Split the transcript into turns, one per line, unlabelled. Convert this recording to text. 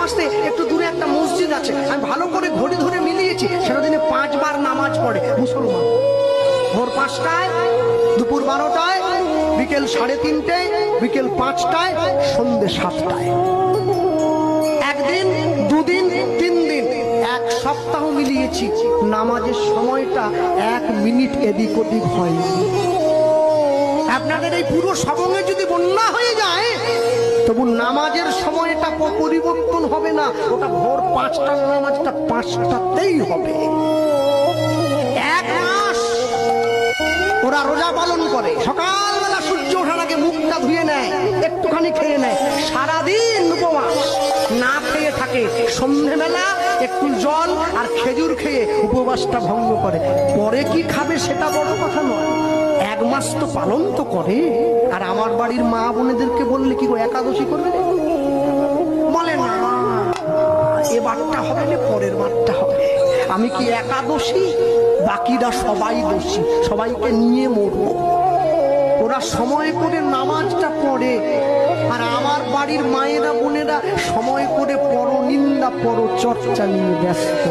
আসতে একটু দূরে একটা মসজিদ আছে, আমি ভালো করে ঘড়ি ধরে মিলিয়েছি, সেটা দিনে 5 বার নামাজ পড়ে মুসলমান। ভোর 5টায়, দুপুর 12টায়, বিকেল 3:30টায়, বিকেল 5টায়, সন্ধ্যে 7টায়। একদিন, দুদিন, 3 দিন, 1 সপ্তাহ মিলিয়েছি, নামাজের সময়টা 1 মিনিট এদিক ওদিক হয়নি। আপনাদের এই পুরো সবঙ্গে যদি বন্যা হয়ে যায়, তবু নামাজের সময়টা পরিবর্তন হবে না, ওটা ভোর 5টার নামাজটা 5টাতেই হবে। 1 মাস ওরা রোজা পালন করে, সকালবেলা সূর্য ওঠার আগে মুখটা ধুয়ে নেয়, একটুখানি খেয়ে নেয়, সারাদিন উপবাস না খেয়ে থাকে, সন্ধ্যেবেলা একটু জল আর খেজুর খেয়ে উপবাসটা ভঙ্গ করে। পরে কি খাবে সেটা বড় কথা নয়, 1 মাস তো পালন তো করে। আর আমার বাড়ির মা বোনেদেরকে বললে কি একাদশী করবে, বলে না এবারটা হবে না, পরের বারটা হবে। আমি কি একাদশী? বাকিরা সবাই দোষী, সবাইকে নিয়ে মরবো। ওরা সময় করে নামাজটা পড়ে, আর আমার বাড়ির মায়েরা বোনেরা সময় করে পরনিন্দা পরচর্চা নিয়ে ব্যস্ত।